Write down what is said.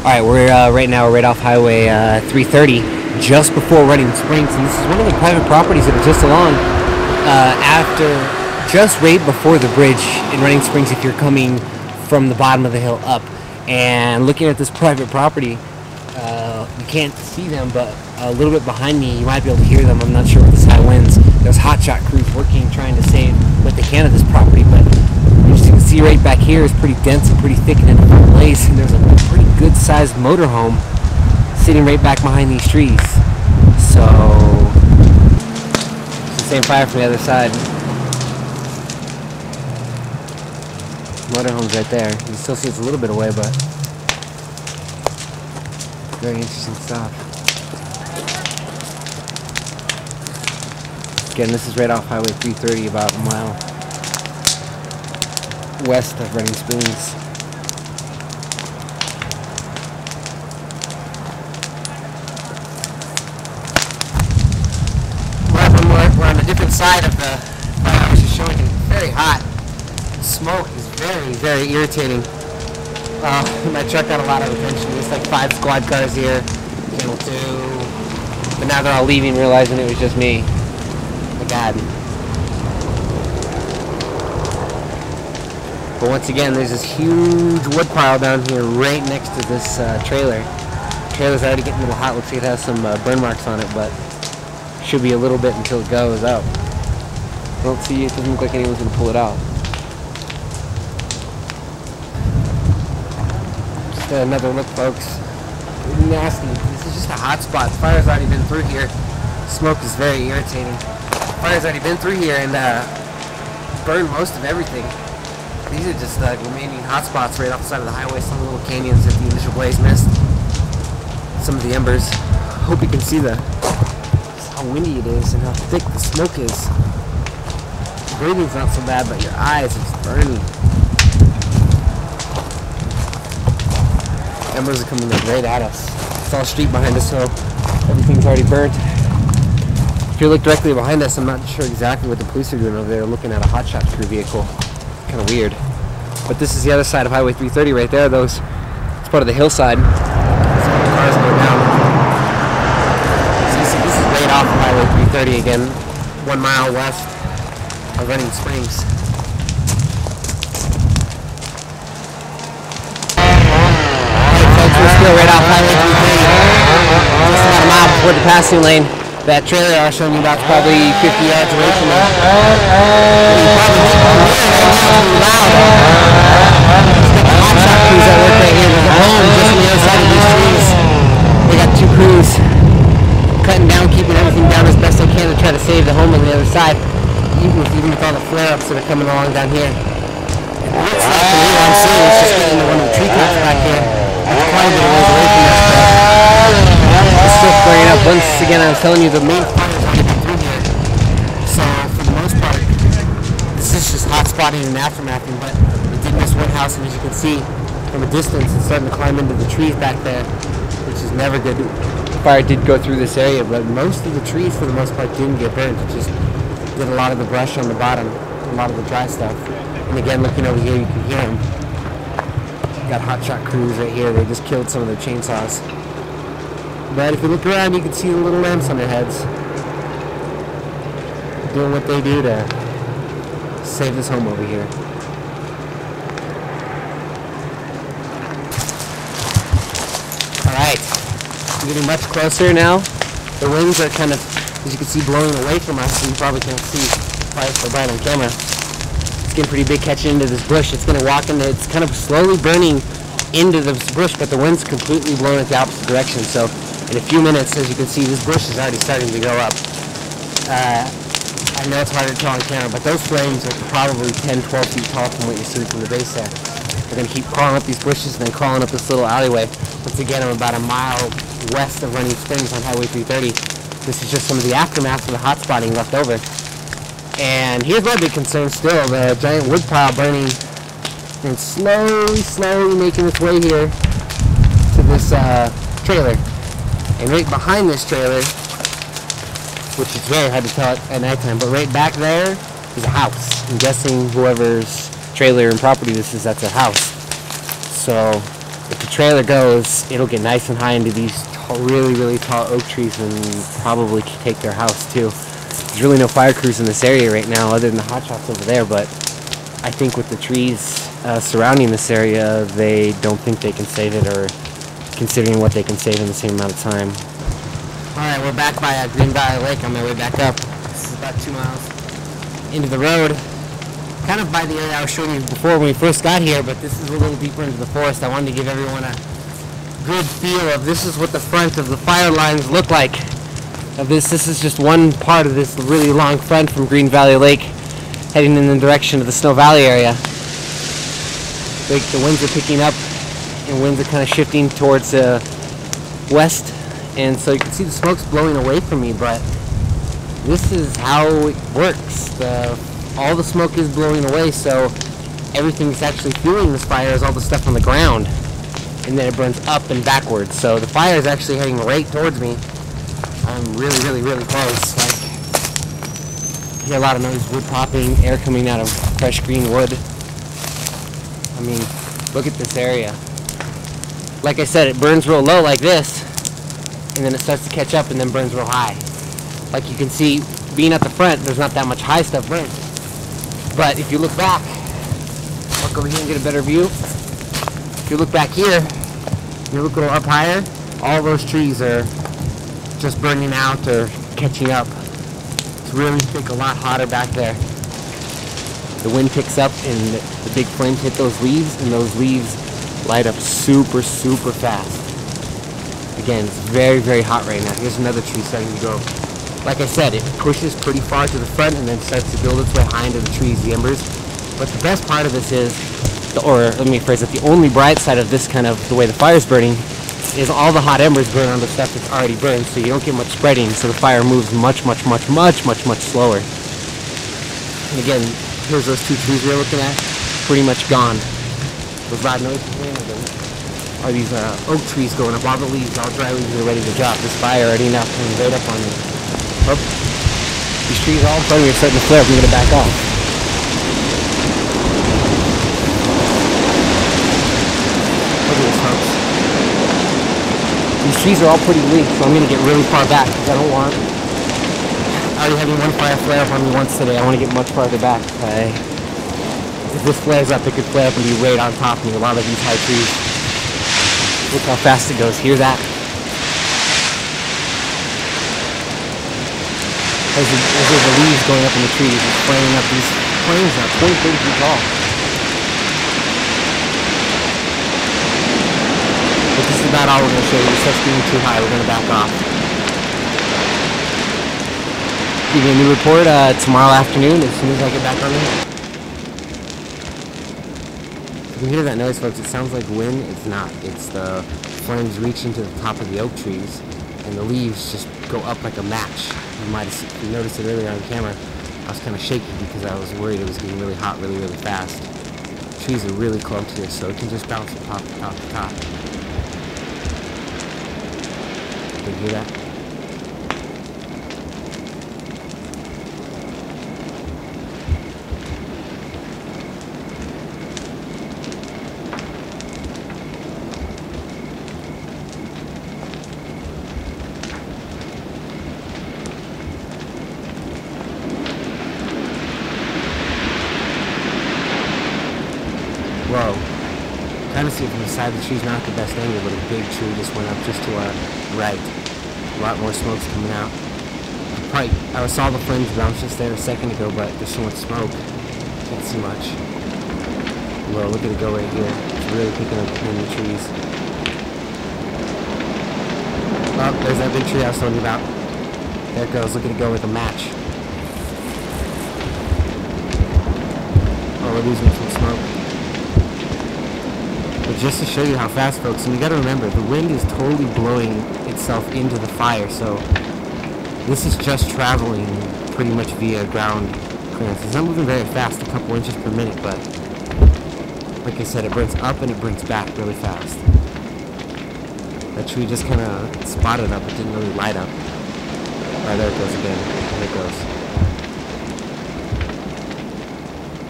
Alright, we're right now right off Highway 330, just before Running Springs, and this is one of the private properties that are just along just right before the bridge in Running Springs if you're coming from the bottom of the hill up. And looking at this private property, you can't see them, but a little bit behind me, you might be able to hear them. I'm not sure with this high winds. There's hotshot crews working, trying to save what they can of this property, but as you can see right back here is pretty dense and pretty thick and in one place, and there's a pretty good sized motorhome sitting right back behind these trees. So it's the same fire from the other side. Motorhome's right there. You can still see it's a little bit away, but very interesting stuff. Again, this is right off Highway 330, about a mile west of Running Springs. We're on a different side of the fire. I was just showing you. Very hot. The smoke is very, very irritating. My truck got a lot of attention. There's like 5 squad cars here. Channel 2. But now they're all leaving, realizing it was just me. Oh my God. But once again, there's this huge wood pile down here right next to this trailer. The trailer's already getting a little hot. Looks like it has some burn marks on it, but should be a little bit until it goes out. Don't see, it doesn't look like anyone's going to pull it out. Just another look, folks. Nasty. This is just a hot spot. The fire's already been through here. Smoke is very irritating. The fire's already been through here and burned most of everything. These are just remaining hot spots right off the side of the highway. Some little canyons that the initial blaze missed. Some of the embers. Hope you can see just how windy it is and how thick the smoke is. Breathing's not so bad, but your eyes are just burning. Embers are coming right at us. It's all street behind us, so everything's already burnt. If you look directly behind us, I'm not sure exactly what the police are doing over there, looking at a hotshot crew vehicle. Kind of weird. But this is the other side of Highway 330 right there. It's part of the hillside. Cars go down. So you see, this is right off of Highway 330 again, 1 mile west of Running Springs. Alright folks, we're still right off Highway 330. Just about a mile before the passing lane. That trailer I was showing you about is probably 50 yards away from me. You probably loud. There's got the hotshot crews that work right here. There's a home just on the other side of these trees. They got 2 crews cutting down, keeping everything down as best they can to try to save the home on the other side, even with all the flare-ups that are coming along down here. It looks like the way I'm seeing it's just getting into one of the tree tops back here. It's quite a bit of ways away from us, but it's still flaring up. Once again, I was telling you the main fire's already been through here. So for the most part, this is just hot spotting and aftermathing, but it did miss one house, and as you can see from a distance, it's starting to climb into the trees back there, which is never good. The fire did go through this area, but most of the trees for the most part didn't get burned. It just did a lot of the brush on the bottom, a lot of the dry stuff. And again, looking over here, you can hear them. Got hotshot crews right here. They just killed some of their chainsaws. But if you look around, you can see the little lamps on their heads, doing what they do to save this home over here. Alright, getting much closer now. The winds are kind of, as you can see, blowing away from us, so you probably can't see fire so bright on camera. It's getting pretty big catching into this bush. It's going to walk into, it's kind of slowly burning into this bush, but the wind's completely blowing it the opposite direction. So in a few minutes, as you can see, this bush is already starting to go up. I know it's hard to tell on camera, but those flames are probably 10, 12 feet tall from what you're seeing from the base there. They're going to keep crawling up these bushes and then crawling up this little alleyway. Once again, I'm about a mile west of Running Springs on Highway 330. This is just some of the aftermath of the hot spotting left over. And here's my big concern still, the giant wood pile burning and slowly making its way here to this trailer. And right behind this trailer, which is very hard to tell at nighttime, but right back there is a house. I'm guessing whoever's trailer and property this is, that's a house. So if if the trailer goes, it'll get nice and high into these really, really tall oak trees and probably take their house too. There's really no fire crews in this area right now other than the hotspots over there, but I think with the trees surrounding this area, they don't think they can save it, or considering what they can save in the same amount of time. Alright, we're back by Green Valley Lake on my way back up. This is about 2 miles into the road. Kind of by the area I was showing you before when we first got here, but this is a little deeper into the forest. I wanted to give everyone a good feel of this is what the front of the fire lines look like. This is just one part of this really long front from Green Valley Lake heading in the direction of the Snow Valley area. Like the winds are picking up and winds are kind of shifting towards west, and so you can see the smoke's blowing away from me, but this is how it works. All the smoke is blowing away, so everything that's actually fueling this fire is all the stuff on the ground, and then it burns up and backwards. So the fire is actually heading right towards me. I'm really, really, really close. Like, I hear a lot of noise, wood popping, air coming out of fresh green wood. I mean, look at this area. Like I said, it burns real low like this, and then it starts to catch up and then burns real high. Like you can see, being at the front, there's not that much high stuff burnt. But if you look back, walk over here and get a better view. If you look back here, you look a little up higher, all those trees are just burning out or catching up. It's really thick, a lot hotter back there. The wind picks up and the big flames hit those leaves, and those leaves light up super, super fast. Again, it's very, very hot right now. Here's another tree starting to go. Like I said, it pushes pretty far to the front and then starts to build its way high into the trees, the embers. But the best part of this is, or let me phrase it, the only bright side of this kind of, the way the fire's burning, is all the hot embers burn on the stuff that's already burned, so you don't get much spreading, so the fire moves much, much, much, much, much, much slower. And again, here's those two trees we were looking at, pretty much gone. Those loud noises are these oak trees going up, all the leaves, all dry leaves are ready to drop. This fire already now coming right up on me. Oh, these trees all in front of me are starting to flare up. I'm going to back off. Look at this, folks. These trees are all pretty weak, so I'm going to get really far back because I don't want... already having one fire flare up on me once today. I want to get much farther back. If this flares up, it could flare up and be right on top of me. A lot of these high trees. Look how fast it goes. Hear that? As the leaves going up in the trees, it's flaming up. These flames are 20, 30 feet tall. But this is about all we're going to show you. It starts getting too high. We're going to back off. Give you a new report tomorrow afternoon as soon as I get back on there. You can hear that noise, folks. It sounds like wind. It's not. It's the flames reaching to the top of the oak trees, and the leaves just go up like a match. You might have noticed it earlier on camera. I was kind of shaky because I was worried it was getting really hot really, really fast. The trees are really clumped here, so it can just bounce from top to top to top. Can you hear that? Whoa. Kind of see it from the side of the tree's not the best angle, but a big tree just went up just to our right. A lot more smoke's coming out. I saw the flames bounce just there a second ago, but there's so much smoke. Can't see much. Whoa, look at it go right here. It's really picking up in the trees. Oh, there's that big tree I was telling you about. There it goes. Look at it go like a match. Oh, we're losing some smoke. But just to show you how fast, folks, and you got to remember, the wind is totally blowing itself into the fire, so this is just traveling pretty much via ground clearance. It's not moving very fast, a couple inches per minute, but like I said, it burns up and it burns back really fast. That tree just kind of spotted up, it didn't really light up. Alright, there it goes again. There it goes.